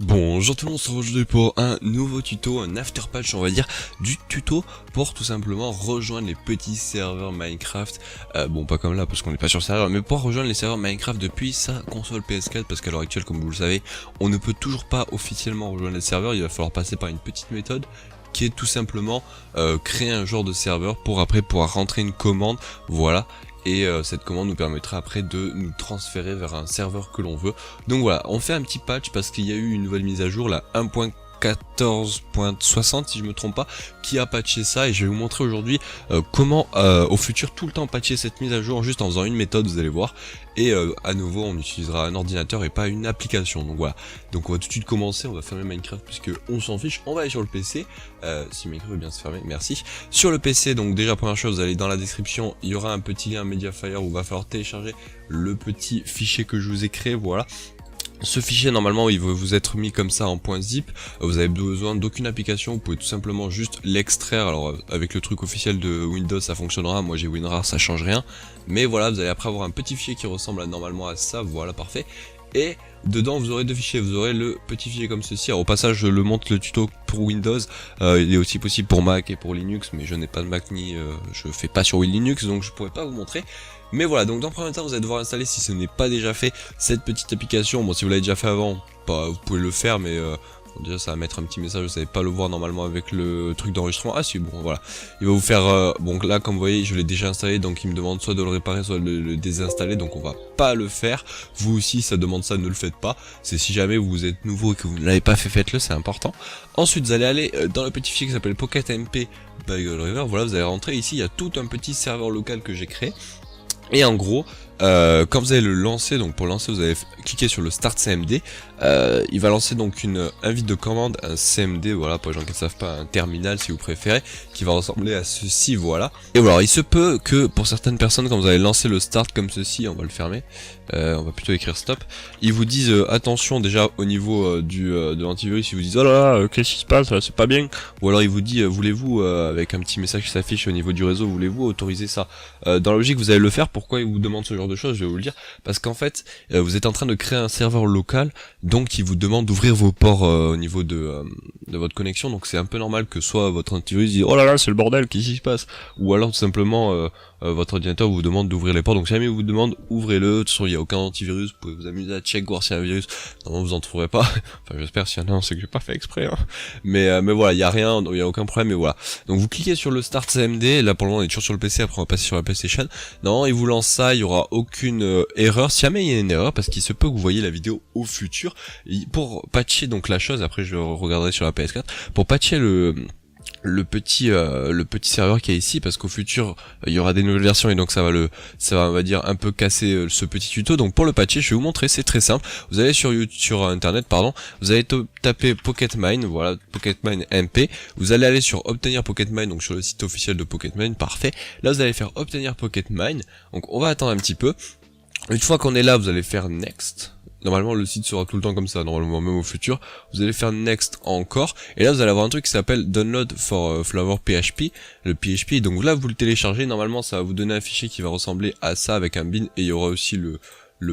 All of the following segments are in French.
Bonjour tout le monde, on se retrouve aujourd'hui pour un nouveau tuto, un after patch on va dire, du tuto pour tout simplement rejoindre les petits serveurs Minecraft, bon pas comme là parce qu'on n'est pas sur le serveur, mais pour rejoindre les serveurs Minecraft depuis sa console PS4 parce qu'à l'heure actuelle comme vous le savez, on ne peut toujours pas officiellement rejoindre les serveurs, il va falloir passer par une petite méthode qui est tout simplement créer un genre de serveur pour après pouvoir rentrer une commande, voilà. Et cette commande nous permettra après de nous transférer vers un serveur que l'on veut. Donc voilà, on fait un petit patch parce qu'il y a eu une nouvelle mise à jour, la 1.14.60 si je me trompe pas, qui a patché ça et je vais vous montrer aujourd'hui comment au futur tout le temps patcher cette mise à jour juste en faisant une méthode, vous allez voir. Et à nouveau on utilisera un ordinateur et pas une application, donc voilà. Donc on va tout de suite commencer, on va fermer Minecraft puisque on s'en fiche, on va aller sur le PC, si Minecraft veut bien se fermer, merci. Sur le PC, donc déjà première chose, vous allez dans la description, il y aura un petit lien Mediafire où il va falloir télécharger le petit fichier que je vous ai créé, voilà. Ce fichier normalement il va vous être mis comme ça en .zip, vous avez besoin d'aucune application, vous pouvez tout simplement juste l'extraire. Alors avec le truc officiel de Windows ça fonctionnera, moi j'ai WinRAR, ça change rien, mais voilà, vous allez après avoir un petit fichier qui ressemble normalement à ça, voilà, parfait. Et dedans vous aurez deux fichiers, vous aurez le petit fichier comme ceci, alors au passage je le montre le tuto pour Windows, il est aussi possible pour Mac et pour Linux, mais je n'ai pas de Mac ni je fais pas sur Linux donc je pourrais pas vous montrer. Mais voilà, donc dans le premier temps vous allez devoir installer, si ce n'est pas déjà fait, cette petite application. Bon, si vous l'avez déjà fait avant, vous pouvez le faire, mais bon, déjà ça va mettre un petit message, vous savez pas le voir normalement avec le truc d'enregistrement. Ah si, bon voilà, il va vous faire, bon là comme vous voyez je l'ai déjà installé, donc il me demande soit de le réparer soit de le désinstaller, donc on va pas le faire. Vous aussi ça demande ça, ne le faites pas, c'est si jamais vous êtes nouveau et que vous ne l'avez pas fait, faites-le, c'est important. Ensuite vous allez aller dans le petit fichier qui s'appelle PocketMP Bagel River, voilà, vous allez rentrer ici, il y a tout un petit serveur local que j'ai créé. Et en gros, quand vous allez le lancer, donc pour lancer vous allez cliquer sur le Start CMD, il va lancer donc une invite de commande, un CMD, voilà, pour les gens qui ne savent pas, un terminal si vous préférez, qui va ressembler à ceci, voilà. Et voilà, il se peut que pour certaines personnes, quand vous allez lancer le Start comme ceci, on va le fermer, on va plutôt écrire Stop, ils vous disent attention déjà au niveau de l'antivirus, ils vous disent oh là là, qu'est-ce qui se passe, c'est pas bien, ou alors il vous dit voulez-vous, avec un petit message qui s'affiche au niveau du réseau, voulez-vous autoriser ça. Dans la logique vous allez le faire. Pourquoi il vous demande ce genre de choses, je vais vous le dire, parce qu'en fait vous êtes en train de créer un serveur local, donc il vous demande d'ouvrir vos ports au niveau de votre connexion, donc c'est un peu normal que soit votre antivirus dit oh là là c'est le bordel, qu'est-ce qui se passe, ou alors tout simplement votre ordinateur vous demande d'ouvrir les ports. Donc si jamais il vous demande ouvrez-le, de toute façon il n'y a aucun antivirus, vous pouvez vous amuser à check, voir s'il y a un virus, normalement vous en trouverez pas, enfin j'espère, s'il y en a un c'est que j'ai pas fait exprès, hein. Mais voilà, il y a rien, il y a aucun problème, mais voilà. Donc vous cliquez sur le Start CMD, là pour le moment on est toujours sur le PC, après on va passer sur la PlayStation. Non, il vous lance ça, il y aura aucune erreur, si jamais il y a une erreur, parce qu'il se peut que vous voyez la vidéo au futur, pour patcher donc la chose, après je regarderai sur la PS4, pour patcher le petit serveur qui est ici, parce qu'au futur il y aura des nouvelles versions et donc ça va on va dire un peu casser ce petit tuto. Donc pour le patcher je vais vous montrer, c'est très simple. Vous allez sur internet, pardon, vous allez taper Pocketmine, voilà, Pocketmine MP, vous allez aller sur obtenir Pocketmine, donc sur le site officiel de Pocketmine, parfait. Là vous allez faire obtenir Pocketmine, donc on va attendre un petit peu. Une fois qu'on est là vous allez faire next. Normalement le site sera tout le temps comme ça, normalement même au futur, vous allez faire next encore, et là vous allez avoir un truc qui s'appelle download for Flavor PHP, le PHP, donc là vous le téléchargez, normalement ça va vous donner un fichier qui va ressembler à ça avec un bin, et il y aura aussi le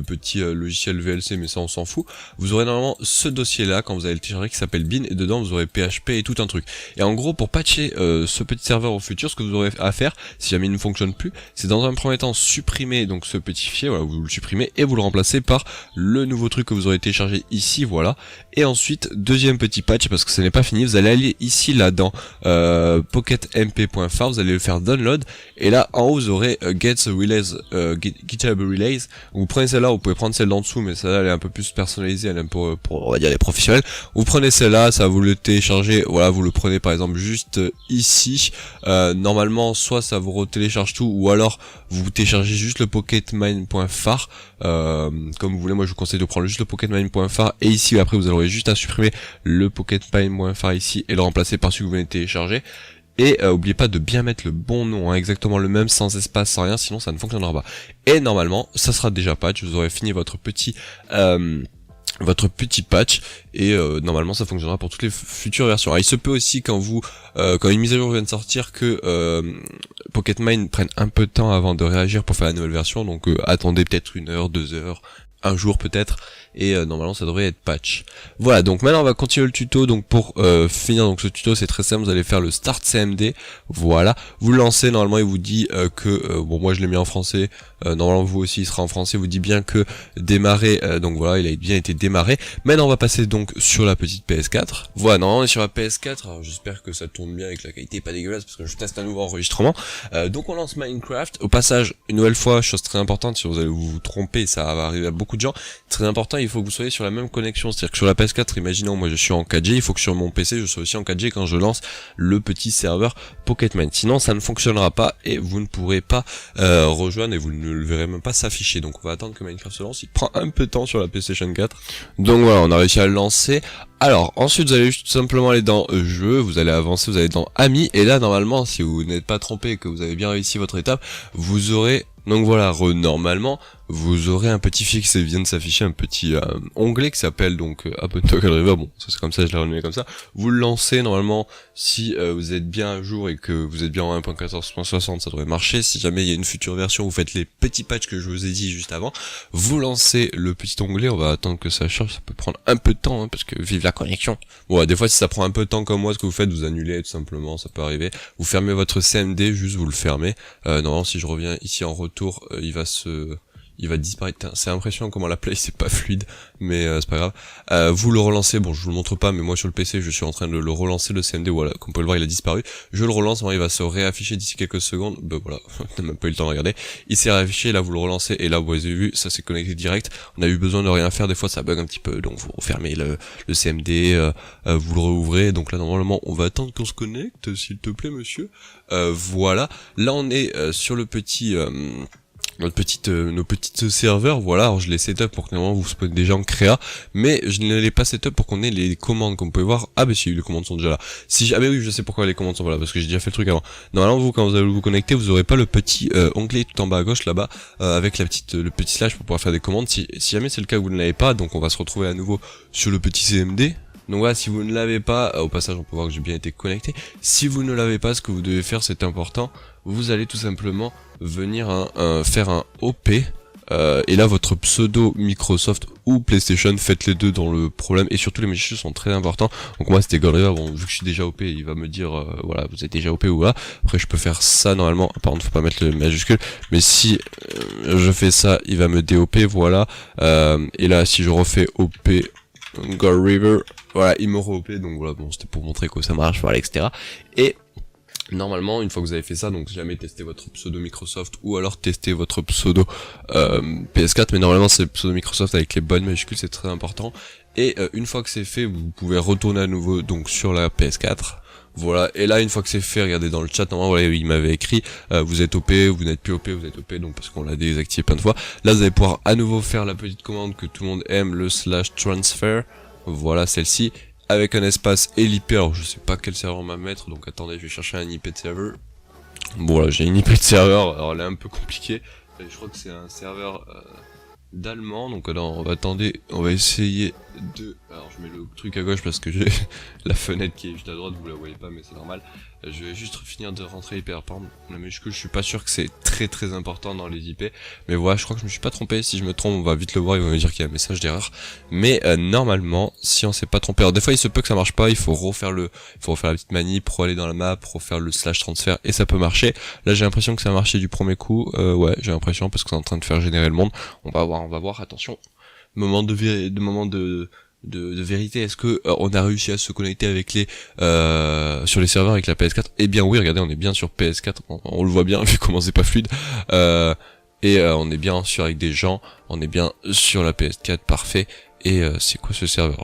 petit logiciel VLC, mais ça on s'en fout. Vous aurez normalement ce dossier là quand vous allez le télécharger qui s'appelle bin, et dedans vous aurez PHP et tout un truc. Et en gros pour patcher ce petit serveur au futur, ce que vous aurez à faire si jamais il ne fonctionne plus, c'est dans un premier temps supprimer donc ce petit fichier, voilà, vous le supprimez et vous le remplacez par le nouveau truc que vous aurez téléchargé ici, voilà. Et ensuite deuxième petit patch, parce que ce n'est pas fini, vous allez aller ici là dans pocketmp.far, vous allez le faire download, et là en haut vous aurez get release, GitHub release, vous prenez celle-là, vous pouvez prendre celle d'en dessous, mais celle-là elle est un peu plus personnalisée, elle est pour on va dire les professionnels. Vous prenez celle-là, ça vous le téléchargez, voilà, vous le prenez par exemple juste ici, normalement soit ça vous retélécharge tout, ou alors vous téléchargez juste le pocketmine.far, comme vous voulez. Moi je vous conseille de prendre juste le pocketmine.far, et ici après vous aurez juste à supprimer le pocketmine.far ici et le remplacer par celui que vous venez de télécharger. Et oubliez pas de bien mettre le bon nom, hein, exactement le même, sans espace, sans rien, sinon ça ne fonctionnera pas. Et normalement ça sera déjà patch, vous aurez fini votre petit patch, et normalement ça fonctionnera pour toutes les futures versions. Alors, il se peut aussi quand une mise à jour vient de sortir que Pocketmine prenne un peu de temps avant de réagir pour faire la nouvelle version, donc attendez peut-être 1 heure, 2 heures, un jour peut-être, et normalement ça devrait être patch. Voilà, donc maintenant on va continuer le tuto. Donc pour finir donc ce tuto, c'est très simple, vous allez faire le start CMD. Voilà, vous le lancez, normalement il vous dit que bon, moi je l'ai mis en français, normalement vous aussi il sera en français, il vous dit bien que démarrer, donc voilà, il a bien été démarré. Maintenant on va passer donc sur la petite PS4. Voilà, normalement on est sur la PS4, alors j'espère que ça tourne bien et que la qualité est pas dégueulasse parce que je teste un nouveau enregistrement. Donc on lance Minecraft. Au passage, une nouvelle fois, chose très importante, si vous allez vous tromper, ça va arriver à beaucoup de gens, très important, il faut que vous soyez sur la même connexion. C'est-à-dire que sur la PS4, imaginons moi je suis en 4G, il faut que sur mon PC je sois aussi en 4G quand je lance le petit serveur Pocketmine. Sinon ça ne fonctionnera pas et vous ne pourrez pas rejoindre et vous ne le verrez même pas s'afficher. Donc on va attendre que Minecraft se lance, il prend un peu de temps sur la PlayStation 4. Donc voilà, on a réussi à le lancer. Alors ensuite vous allez juste simplement aller dans jeu, vous allez avancer, vous allez dans amis, et là normalement si vous n'êtes pas trompé et que vous avez bien réussi votre étape, vous aurez, donc voilà, normalement vous aurez un petit fixe et vient de s'afficher un petit onglet qui s'appelle donc Toggle River. Bon, ça c'est comme ça, je l'ai renommé comme ça. Vous le lancez normalement si vous êtes bien à jour et que vous êtes bien en 1.14.60, ça devrait marcher. Si jamais il y a une future version, vous faites les petits patchs que je vous ai dit juste avant. Vous lancez le petit onglet, on va attendre que ça charge, ça peut prendre un peu de temps hein, parce que vive la connexion. Bon, des fois si ça prend un peu de temps comme moi, ce que vous faites, vous annulez tout simplement, ça peut arriver. Vous fermez votre CMD, juste vous le fermez. Normalement si je reviens ici en retour, il va disparaître. C'est impressionnant comment la play c'est pas fluide, mais c'est pas grave. Vous le relancez, bon je vous le montre pas, mais moi sur le PC je suis en train de le relancer, le CMD, voilà, comme vous pouvez le voir il a disparu. Je le relance, il va se réafficher d'ici quelques secondes, voilà, on n'a même pas eu le temps de regarder. Il s'est réaffiché, là vous le relancez, et là vous avez vu, ça s'est connecté direct. On a eu besoin de rien faire, des fois ça bug un petit peu, donc vous refermez le CMD, vous le rouvrez, donc là normalement on va attendre qu'on se connecte, s'il te plaît monsieur. Voilà, là on est sur le petit... nos petites serveurs, voilà. Alors je les setup pour que normalement vous soyez déjà en créa, mais je ne les pas setup pour qu'on ait les commandes, comme vous pouvez voir. Ah bah si, les commandes sont déjà là. Si ah bah oui, je sais pourquoi les commandes sont là, parce que j'ai déjà fait le truc avant. Normalement vous, quand vous allez vous connecter, vous aurez pas le petit onglet tout en bas à gauche là-bas avec le petit slash pour pouvoir faire des commandes. Si jamais c'est le cas que vous ne l'avez pas, donc on va se retrouver à nouveau sur le petit CMD. Donc voilà, si vous ne l'avez pas, au passage on peut voir que j'ai bien été connecté. Si vous ne l'avez pas, ce que vous devez faire, c'est important, vous allez tout simplement venir faire un OP, et là votre pseudo Microsoft ou PlayStation, faites les deux dans le problème, et surtout les majuscules sont très importants. Donc moi c'était Gold River, bon vu que je suis déjà OP, il va me dire voilà, vous êtes déjà OP ou là. Après je peux faire ça normalement, par contre faut pas mettre le majuscule, mais si je fais ça, il va me DOP, voilà. Et là si je refais OP Gold River, voilà, il me re-OP, donc voilà, bon c'était pour montrer que ça marche, voilà, etc. Et normalement, une fois que vous avez fait ça, donc jamais testez votre pseudo Microsoft ou alors testez votre pseudo PS4, mais normalement c'est pseudo Microsoft avec les bonnes majuscules, c'est très important. Et une fois que c'est fait, vous pouvez retourner à nouveau donc sur la PS4. Voilà, et là une fois que c'est fait, regardez dans le chat, normalement voilà, il m'avait écrit vous êtes OP, vous n'êtes plus OP, vous êtes OP, donc parce qu'on l'a désactivé plein de fois. Là vous allez pouvoir à nouveau faire la petite commande que tout le monde aime, le /transfer, voilà celle-ci, avec un espace et l'IP. Alors je sais pas quel serveur on va mettre, donc attendez, je vais chercher un IP de serveur. Bon là j'ai une IP de serveur, alors elle est un peu compliquée, je crois que c'est un serveur d'allemand, donc alors attendez, on va essayer de... Alors je mets le truc à gauche parce que j'ai la fenêtre qui est juste à droite, vous la voyez pas mais c'est normal. Je vais juste finir de rentrer l'IP, par exemple, la majuscule, je suis pas sûr que c'est très important dans les IP, mais voilà, je crois que je me suis pas trompé. Si je me trompe, on va vite le voir, il va me dire qu'il y a un message d'erreur, mais normalement, si on s'est pas trompé, alors des fois il se peut que ça marche pas, il faut refaire la petite manip, aller dans la map, refaire le /transfert, et ça peut marcher. Là j'ai l'impression que ça a marché du premier coup, ouais, j'ai l'impression, parce que c'est en train de faire générer le monde. On va voir, attention, moment de vérité, est-ce que on a réussi à se connecter avec les sur les serveurs avec la PS4? Eh bien oui, regardez, on est bien sur PS4, on le voit bien vu comment c'est pas fluide, et on est bien sûr avec des gens, on est bien sur la PS4, parfait. Et c'est quoi ce serveur?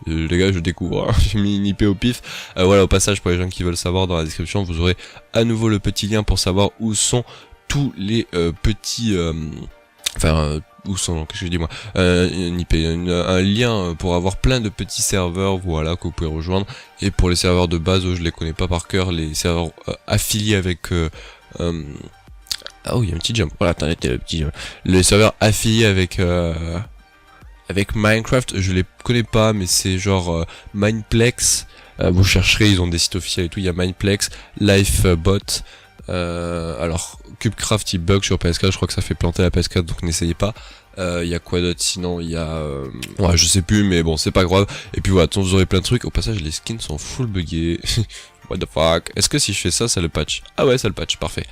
Les gars, je découvre, hein. J'ai mis une IP au pif. Voilà, au passage, pour les gens qui veulent savoir, dans la description vous aurez à nouveau le petit lien pour savoir où sont tous les petits où sont, qu'est-ce que je dis moi, une IP, un lien pour avoir plein de petits serveurs, voilà, que vous pouvez rejoindre. Et pour les serveurs de base, je les connais pas par cœur, les serveurs affiliés avec ah oui, il y a un petit jump, voilà, attendez, le petit jump. Les serveurs affiliés avec Minecraft, je les connais pas, mais c'est genre Mineplex, vous chercherez, ils ont des sites officiels et tout, il y a Mineplex, Lifebot, alors Cubecraft il bug sur PS4, je crois que ça fait planter la PS4, donc n'essayez pas. Il y a quoi d'autre sinon? Il y a... Ouais, je sais plus, mais bon, c'est pas grave. Et puis voilà, vous aurez plein de trucs. Au passage, les skins sont full buggés. What the fuck? Est-ce que si je fais ça, ça le patch? Ah ouais, ça le patch, parfait.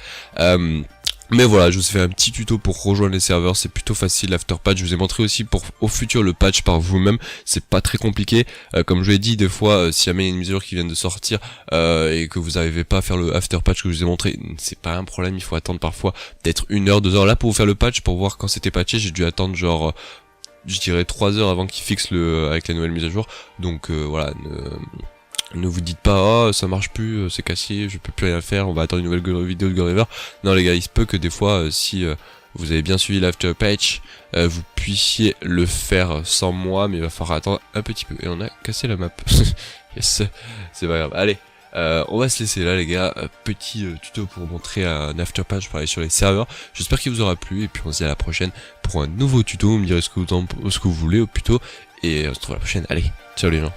Mais voilà, je vous ai fait un petit tuto pour rejoindre les serveurs, c'est plutôt facile l'after patch. Je vous ai montré aussi pour au futur le patch par vous-même, c'est pas très compliqué. Comme je l'ai dit, des fois, si jamais il y a une mise à jour qui vient de sortir et que vous n'arrivez pas à faire le after patch que je vous ai montré, c'est pas un problème, il faut attendre parfois peut-être 1 heure, 2 heures. Là, pour vous faire le patch, pour voir quand c'était patché, j'ai dû attendre genre, je dirais 3 heures avant qu'il fixe avec la nouvelle mise à jour. Donc voilà, ne vous dites pas, oh ça marche plus, c'est cassé, je peux plus rien faire, on va attendre une nouvelle vidéo de Gorever. Non les gars, il se peut que des fois, si vous avez bien suivi l'after patch, vous puissiez le faire sans moi, mais il va falloir attendre un petit peu. Et on a cassé la map. Yes, c'est pas grave. Allez, on va se laisser là les gars, petit tuto pour montrer un after patch pour aller sur les serveurs. J'espère qu'il vous aura plu, et puis on se dit à la prochaine pour un nouveau tuto. Vous me direz ce que vous voulez, ou plutôt, et on se retrouve à la prochaine. Allez, ciao les gens.